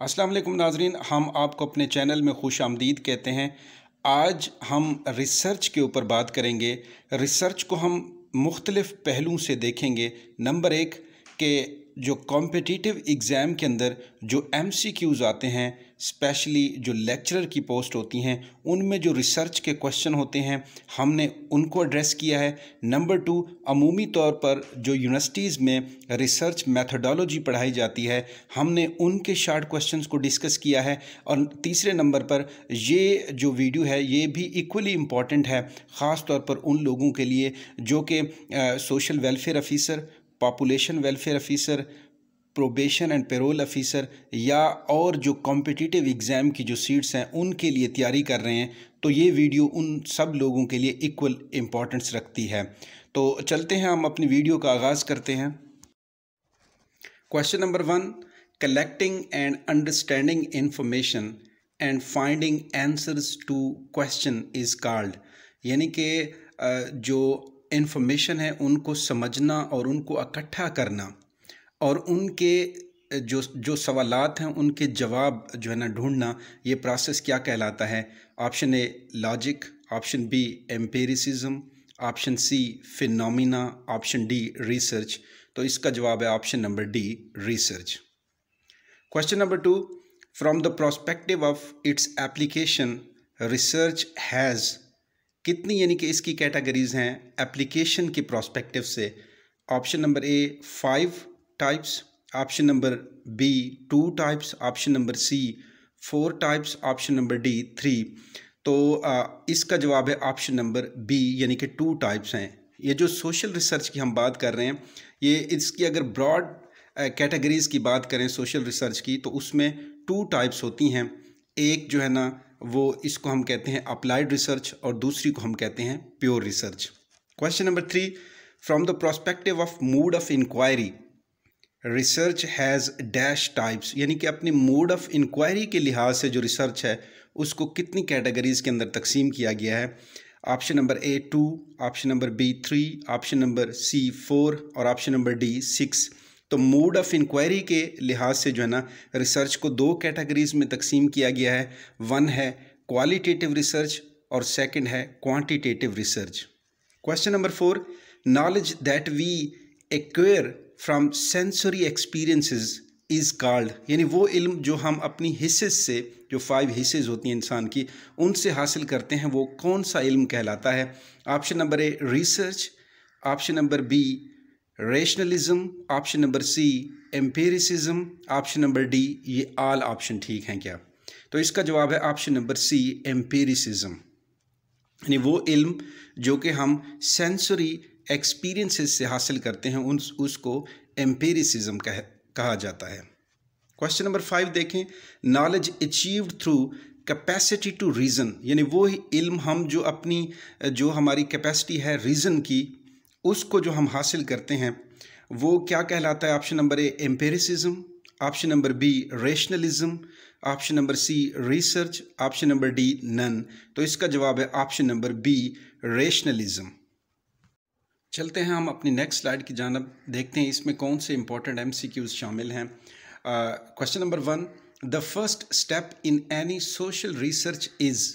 अस्सलाम वालेकुम नाजरीन, हम आपको अपने चैनल में खुश आमदीद कहते हैं। आज हम रिसर्च के ऊपर बात करेंगे। रिसर्च को हम मुख्तलिफ़ पहलुओं से देखेंगे। नंबर एक के जो कॉम्पिटिटिव एग्ज़ाम के अंदर जो MCQs आते हैं, स्पेशली जो लेक्चरर की पोस्ट होती हैं, उनमें जो रिसर्च के क्वेश्चन होते हैं हमने उनको एड्रेस किया है। नंबर टू, अमूमी तौर पर जो यूनिवर्सिटीज़ में रिसर्च मेथोडोलॉजी पढ़ाई जाती है हमने उनके शार्ट क्वेश्चंस को डिस्कस किया है। और तीसरे नंबर पर ये जो वीडियो है ये भी इक्वली इम्पॉर्टेंट है, ख़ास तौर पर उन लोगों के लिए जो कि social welfare officer, population welfare officer, probation and payroll officer या और जो कॉम्पिटिटिव एग्ज़ाम की जो सीट्स हैं उनके लिए तैयारी कर रहे हैं। तो ये वीडियो उन सब लोगों के लिए इक्वल इम्पॉर्टेंस रखती है। तो चलते हैं, हम अपनी वीडियो का आगाज़ करते हैं। Question number 1, collecting and understanding information and finding answers to question is called, यानी कि जो इंफॉर्मेशन है उनको समझना और उनको इकट्ठा करना और उनके जो सवालात हैं उनके जवाब जो है ना ढूंढना, ये प्रोसेस क्या कहलाता है? Option A logic, option B empiricism, option C phenomena, option D research. तो इसका जवाब है option number D, research. Question number 2, from the prospective of its application research has, कितनी यानी कि इसकी कैटेगरीज हैं एप्लीकेशन के प्रोस्पेक्टिव से? Option number A 5 types, option number B 2 types, option number C 4 types, option number D 3। तो इसका जवाब है ऑप्शन नंबर बी, यानी कि 2 टाइप्स हैं। ये जो सोशल रिसर्च की हम बात कर रहे हैं, ये इसकी अगर ब्रॉड कैटेगरीज़ की बात करें सोशल रिसर्च की, तो उसमें 2 टाइप्स होती हैं। एक जो है ना वो इसको हम कहते हैं अप्लाइड रिसर्च और दूसरी को हम कहते हैं pure research. Question number 3, from the prospective of mode of inquiry research has dash types, यानी कि अपनी मूड ऑफ इंक्वायरी के लिहाज से जो रिसर्च है उसको कितनी कैटेगरीज़ के अंदर तकसीम किया गया है? Option number A 2, option number B 3, option number C 4 और ऑप्शन नंबर डी 6। तो मूड ऑफ इंक्वायरी के लिहाज से जो है ना रिसर्च को 2 कैटेगरीज़ में तकसीम किया गया है। वन है क्वालिटेटिव रिसर्च और सेकंड है quantitative research. Question number 4, knowledge that we acquire from sensory experiences is called, यानी वो इल्म जो हम अपनी हिस्सेस से, जो 5 हिस्सेस होती हैं इंसान की, उनसे हासिल करते हैं, वो कौन सा इल्म कहलाता है? Option number A research, option number B rationalism, option number C empiricism, option number D ये ऑल ऑप्शन ठीक हैं क्या? तो इसका जवाब है ऑप्शन नंबर सी एम्पिरिसिज्म, यानी वो इल्म जो कि हम सेंसरी एक्सपीरियंसेस से हासिल करते हैं उसको एम्पिरिसिज्म कहा जाता है। क्वेश्चन नंबर 5 देखें, knowledge achieved through capacity to reason, यानी वो ही इल्म हम जो अपनी जो हमारी कैपेसिटी है रीज़न की, उसको जो हम हासिल करते हैं वो क्या कहलाता है? Option number A empiricism, option number B rationalism, option number C research, option number D none. तो इसका जवाब है ऑप्शन नंबर बी रेशनलिज्म। चलते हैं हम अपनी नेक्स्ट स्लाइड की जानब, देखते हैं इसमें कौन से इंपॉर्टेंट MCQs शामिल हैं। Question number 1, the first step in any social research is,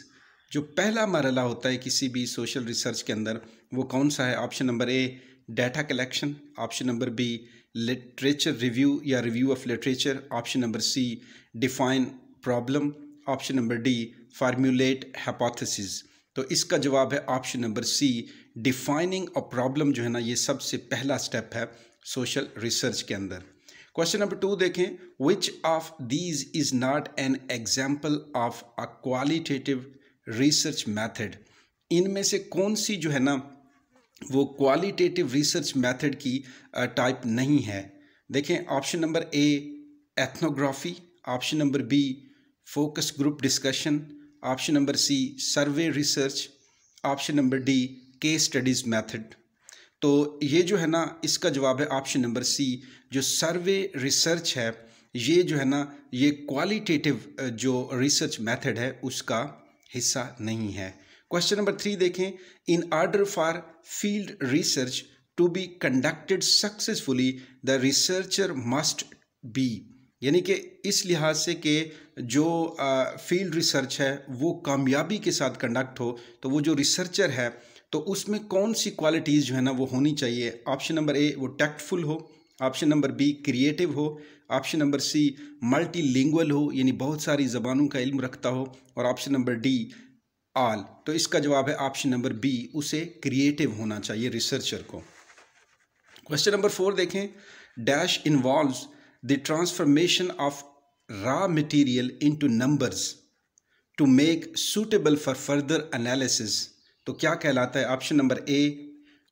जो पहला मरहला होता है किसी भी सोशल रिसर्च के अंदर वो कौन सा है? Option number A data collection, option number B literature review या review of literature, option number C define problem, option number D formulate hypothesis. तो इसका जवाब है option number C, defining a problem जो है ना ये सबसे पहला स्टेप है सोशल रिसर्च के अंदर। क्वेश्चन नंबर 2 देखें, which of these is not an example of a qualitative research method, इनमें से कौन सी जो है ना वो क्वालिटेटिव रिसर्च मेथड की टाइप नहीं है? देखें, option number A ethnography, option number B focus group discussion, option number C survey research, option number D case studies method. तो ये जो है ना इसका जवाब है ऑप्शन नंबर सी, जो सर्वे रिसर्च है ये जो है ना ये क्वालिटेटिव जो रिसर्च मेथड है उसका हिस्सा नहीं है। क्वेश्चन नंबर 3 देखें, in order for field research to be conducted successfully the researcher must be, यानी कि इस लिहाज से कि जो फील्ड रिसर्च है वो कामयाबी के साथ कंडक्ट हो, तो वो जो रिसर्चर है तो उसमें कौन सी क्वालिटीज़ जो है ना वो होनी चाहिए। ऑप्शन नंबर ए, वो टैक्टफुल हो। ऑप्शन नंबर बी, क्रिएटिव हो। ऑप्शन नंबर सी, मल्टीलिंगुअल हो, यानी बहुत सारी ज़बानों का इल्म रखता हो। और ऑप्शन नंबर डी, ऑल। तो इसका जवाब है ऑप्शन नंबर बी, उसे क्रिएटिव होना चाहिए रिसर्चर को। क्वेश्चन नंबर 4 देखें। Dash involves the transformation of raw material into numbers to make suitable for further analysis. तो क्या कहलाता है? Option number A,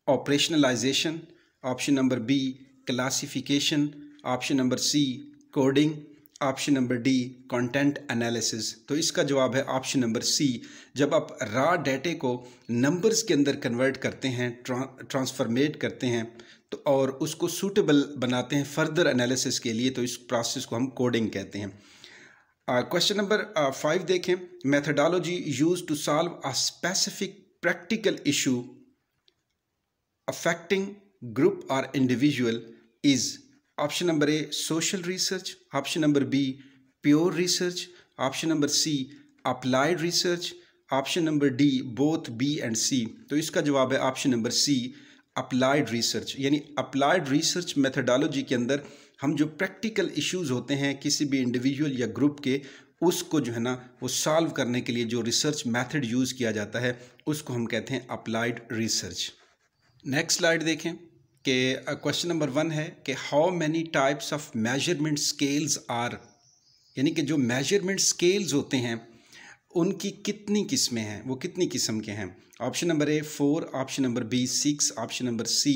operationalization. Option number B, classification. Option number C, coding. Option number D, content analysis. तो इसका जवाब है option number सी। जब आप रॉ डेटे को नंबर्स के अंदर कन्वर्ट करते हैं, ट्रांसफॉर्मेट करते हैं, तो और उसको सूटेबल बनाते हैं फर्दर एनालिसिस के लिए, तो इस प्रोसेस को हम कोडिंग कहते हैं। क्वेश्चन नंबर 5 देखें। Methodology use to solve a specific practical issue affecting group और individual is. Option number A, social research. Option number B, pure research. Option number C, applied research. Option number D, both B and C. तो इसका जवाब है option number C, applied research. यानी applied research methodology के अंदर हम जो practical issues होते हैं किसी भी इंडिविजुअल या ग्रुप के, उसको जो है ना वो सॉल्व करने के लिए जो रिसर्च मेथड यूज़ किया जाता है उसको हम कहते हैं अप्लाइड रिसर्च। नेक्स्ट स्लाइड देखें कि क्वेश्चन नंबर 1 है कि how many types of measurement scales are. यानी कि जो मेजरमेंट स्केल्स होते हैं उनकी कितनी किस्में हैं, वो कितनी किस्म के हैं। Option number A 4, option number B 6, option number C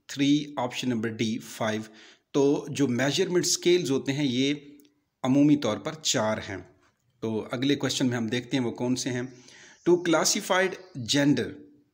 3, option number D 5। तो जो मेजरमेंट स्केल्स होते हैं ये अमूमी तौर पर 4 हैं। तो अगले क्वेश्चन में हम देखते हैं वो कौन से हैं। टू क्लासिफाइड जेंडर,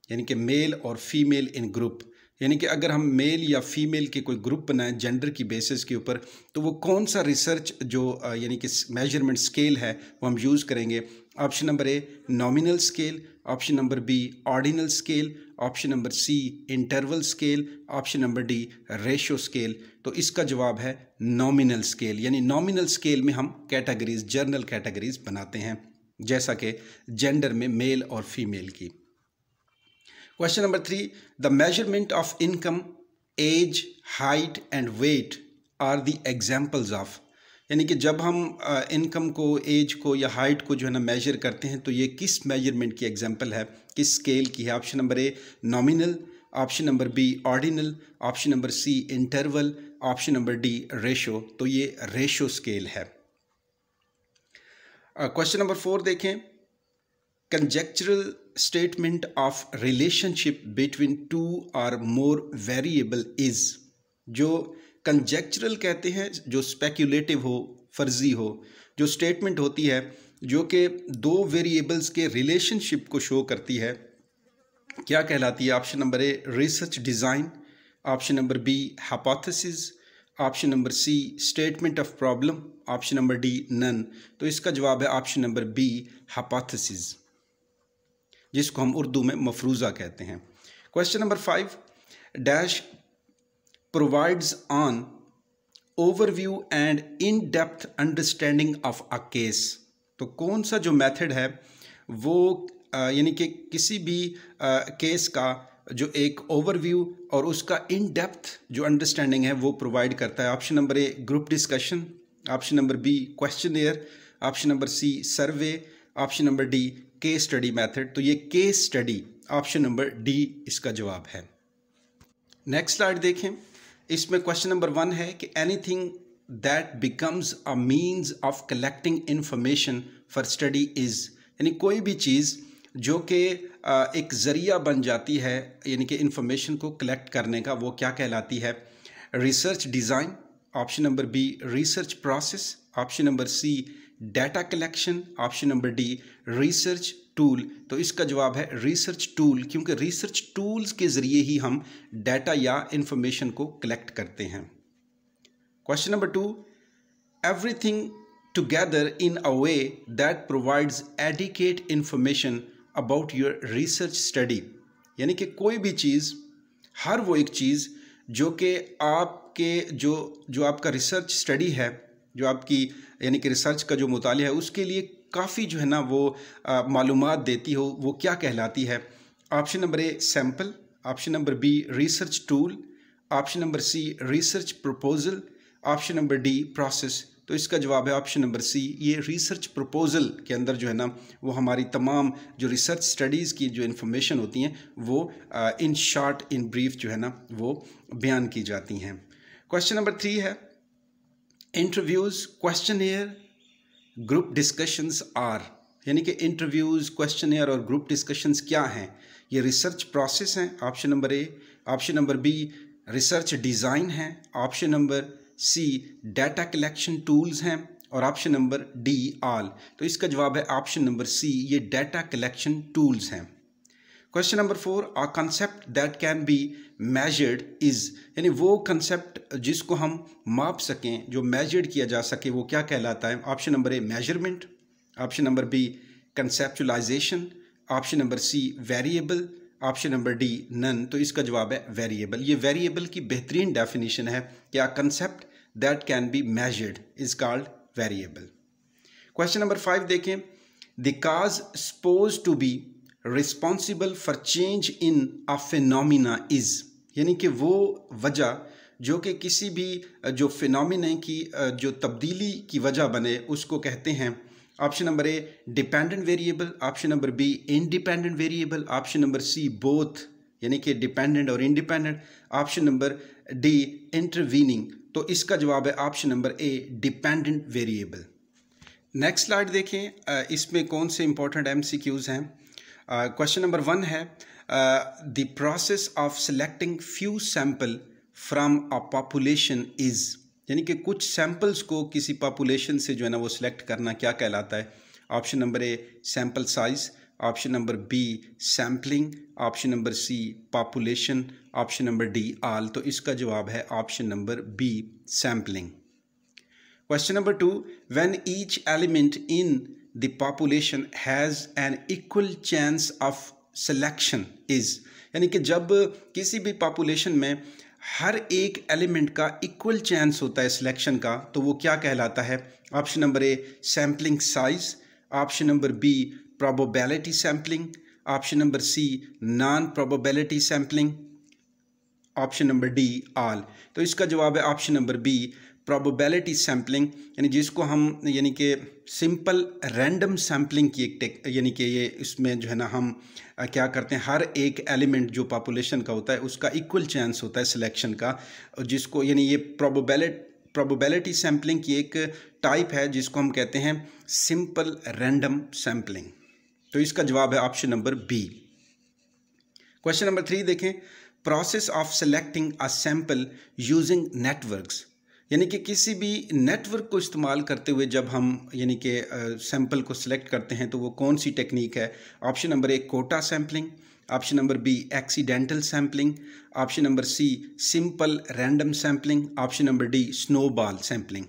यानी कि मेल और फीमेल इन ग्रुप, यानी कि अगर हम मेल या फीमेल के कोई ग्रुप बनाएं जेंडर की बेसिस के ऊपर, तो वो कौन सा रिसर्च जो यानी कि मेजरमेंट स्केल है वो हम यूज़ करेंगे। Option number A, nominal scale. Option number B, ordinal scale. Option number C, interval scale. Option number D, ratio scale. तो इसका जवाब है नॉमिनल स्केल। यानी नॉमिनल स्केल में हम कैटेगरीज, जर्नल कैटेगरीज बनाते हैं, जैसा कि जेंडर में मेल और फीमेल की। Question number 3, the measurement of income, age, height and weight are the examples of. यानी कि जब हम इनकम को, एज को या हाइट को जो है ना मेजर करते हैं, तो ये किस मेजरमेंट की एग्जाम्पल है, किस स्केल की है। Option number A, nominal. Option number B, ordinal. Option number C, interval. Option number D, ratio. तो ये रेशो स्केल है। क्वेश्चन नंबर 4 देखें। Conjectural statement of relationship between 2 और मोर वेरिएबल इज। जो कंजेक्चुरल कहते हैं, जो स्पेक्यूलेटिव हो, फर्जी हो, जो स्टेटमेंट होती है जो कि 2 वेरिएबल्स के रिलेशनशिप को शो करती है, क्या कहलाती है। Option number A, research design. Option number B, hypothesis. Option number C, statement of problem. Option number D, none. तो इसका जवाब है ऑप्शन नंबर बी, हाइपोथेसिस, जिसको हम उर्दू में मफरूज़ा कहते हैं। Question number 5, dash provides on overview and in depth understanding of a case. तो कौन सा जो मेथड है वो यानी कि किसी भी केस का जो एक ओवरव्यू और उसका इन डेप्थ जो अंडरस्टैंडिंग है वो प्रोवाइड करता है। Option number A, group discussion. Option number B, questionnaire. Option number C, survey. Option number D, case study method. तो ये case study, option number D इसका जवाब है। नेक्स्ट स्लाइड देखें। इसमें क्वेश्चन नंबर 1 है कि anything that becomes a means of collecting information for study is. यानी कोई भी चीज़ जो कि एक ज़रिया बन जाती है यानी कि इंफॉर्मेशन को कलेक्ट करने का, वो क्या कहलाती है। Research design. Option number B, research process. Option number C, data collection. Option number D, research tool. तो इसका जवाब है रिसर्च टूल, क्योंकि रिसर्च टूल्स के ज़रिए ही हम डाटा या इंफॉर्मेशन को कलेक्ट करते हैं। Question number 2, everything together in a way that provides adequate information about your research study. यानी कि कोई भी चीज़, हर वो एक चीज़ जो कि आपके जो आपका रिसर्च स्टडी है, जो आपकी यानी कि रिसर्च का जो मुतालिया है उसके लिए काफ़ी जो है ना वो मालूमात देती हो, वो क्या कहलाती है? Option number A sample, option number B research tool, option number C research proposal, option number D process. तो इसका जवाब है ऑप्शन नंबर सी। ये रिसर्च प्रपोजल के अंदर जो है ना वो हमारी तमाम जो रिसर्च स्टडीज़ की जो इन्फॉर्मेशन होती हैं वो इन शॉर्ट इन ब्रीफ जो है ना वो बयान की जाती हैं। क्वेश्चन नंबर 3 है इंटरव्यूज़, क्वेश्चनएयर, ग्रुप डिस्कशंस आर, यानी कि इंटरव्यूज़, क्वेश्चनएयर और ग्रुप डिस्कशंस क्या हैं? ये रिसर्च प्रोसेस हैं, option number A. Option number B research design है, option number C data collection tools हैं और ऑप्शन नंबर डी ऑल। तो इसका जवाब है ऑप्शन नंबर सी, ये डाटा कलेक्शन टूल्स हैं। Question number 4 a concept that can be measured is, यानी वो कंसेप्ट जिसको हम माप सकें, जो मेजर्ड किया जा सके, वो क्या कहलाता है? Option number A measurement, option number B conceptualization, option number C variable, option number D none. तो इसका जवाब है वेरिएबल। ये वेरिएबल की बेहतरीन डेफिनेशन है कि a concept that can be measured is called variable. Question number 5 देखें, the cause suppose to be responsible for change in a phenomena is, यानी कि वो वजह जो कि किसी भी जो फिनोमिना की जो तब्दीली की वजह बने उसको कहते हैं। Option number A dependent variable, option number B independent variable, option number C both यानी कि डिपेंडेंट और independent, option number D intervening. तो इसका जवाब है option number A dependent variable. Next slide देखें, इसमें कौन से इंपॉर्टेंट MCQs हैं। क्वेश्चन नंबर 1 है the process of selecting few sample from a population is, यानी कि कुछ सैंपल्स को किसी पॉपुलेशन से जो है ना वो सिलेक्ट करना क्या कहलाता है? Option number A sample size, option number B sampling, option number C population, option number D all. तो इसका जवाब है option number B sampling. Question number 2 when each element in the population has an equal chance of selection is, यानी कि जब किसी भी population में हर एक एलिमेंट का इक्वल चांस होता है सिलेक्शन का, तो वो क्या कहलाता है? Option number A sampling size, option number B probability sampling, option number C non probability sampling, option number D all. तो इसका जवाब है option number B probability sampling, यानी जिसको हम यानी कि सिंपल रैंडम सैम्पलिंग की एक यानी कि ये इसमें जो है ना हम क्या करते हैं, हर एक एलिमेंट जो पॉपुलेशन का होता है उसका इक्वल चांस होता है सिलेक्शन का, जिसको यानी ये प्रोबेबिलिटी सैम्पलिंग की एक टाइप है जिसको हम कहते हैं सिंपल रैंडम सैम्पलिंग। तो इसका जवाब है option number B. Question number 3 देखें, process of selecting a sample using networks, यानी कि किसी भी नेटवर्क को इस्तेमाल करते हुए जब हम यानी कि सैंपल को सिलेक्ट करते हैं तो वो कौन सी टेक्निक है? Option number A quota sampling, option number B accidental sampling, option number C simple random sampling, option number D snowball sampling.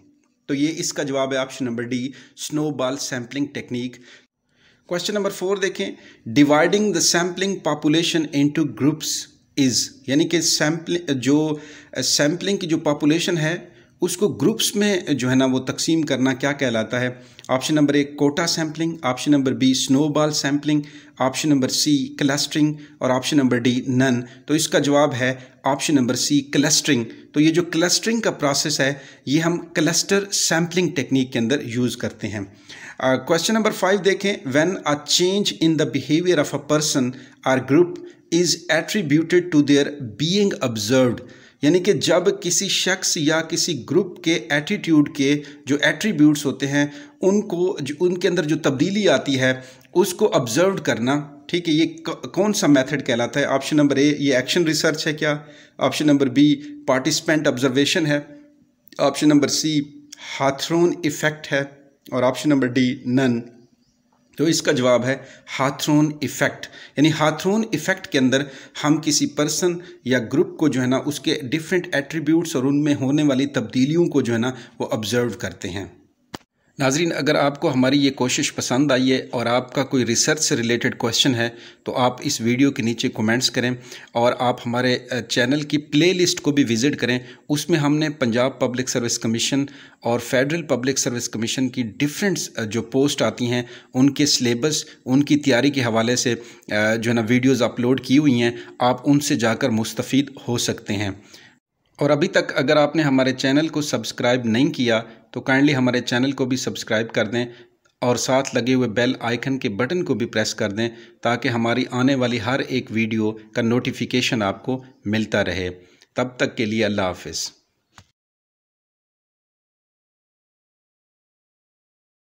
तो ये इसका जवाब है option number D snowball sampling technique. Question number 4 देखें, dividing the sampling population into groups is, यानी कि sampling की जो पॉपुलेशन है उसको ग्रुप्स में जो है ना वो तकसीम करना क्या कहलाता है? Option number A quota sampling, option number B snowball sampling, option number C clustering और ऑप्शन नंबर डी नन। तो इसका जवाब है ऑप्शन नंबर सी क्लस्टरिंग। तो ये जो क्लस्टरिंग का प्रोसेस है ये हम क्लस्टर सैम्पलिंग टेक्निक के अंदर यूज़ करते हैं। क्वेश्चन नंबर 5 देखें, when a change in the behaviour of a person और group is attributed to their being observed, यानी कि जब किसी शख्स या किसी ग्रुप के एटीट्यूड के जो एट्रीब्यूट्स होते हैं उनको उनके अंदर जो तब्दीली आती है उसको ऑब्जर्व करना, ठीक है, ये कौन सा मेथड कहलाता है? ऑप्शन नंबर ए ये एक्शन रिसर्च है क्या, option number B participant observation है, option number C Hawthorne effect है और ऑप्शन नंबर डी नन। तो इसका जवाब है हाथरॉन इफेक्ट, यानी हाथरॉन इफेक्ट के अंदर हम किसी पर्सन या ग्रुप को जो है ना उसके डिफरेंट एट्रीब्यूट्स और उनमें होने वाली तब्दीलियों को जो है ना वो ऑब्जर्व करते हैं। नाज़रीन, अगर आपको हमारी ये कोशिश पसंद आई है और आपका कोई रिसर्च से रिलेटेड क्वेश्चन है तो आप इस वीडियो के नीचे कमेंट्स करें और आप हमारे चैनल की प्लेलिस्ट को भी विज़िट करें। उसमें हमने पंजाब पब्लिक सर्विस कमीशन और फेडरल पब्लिक सर्विस कमीशन की डिफरेंट जो पोस्ट आती हैं उनके सिलेबस, उनकी तैयारी के हवाले से जो है ना वीडियोज़ अपलोड की हुई हैं, आप उनसे जाकर मुस्तफ़ीद हो सकते हैं। और अभी तक अगर आपने हमारे चैनल को सब्सक्राइब नहीं किया तो काइंडली हमारे चैनल को भी सब्सक्राइब कर दें और साथ लगे हुए बेल आइकन के बटन को भी प्रेस कर दें ताकि हमारी आने वाली हर एक वीडियो का नोटिफिकेशन आपको मिलता रहे। तब तक के लिए अल्लाह हाफ़िज़।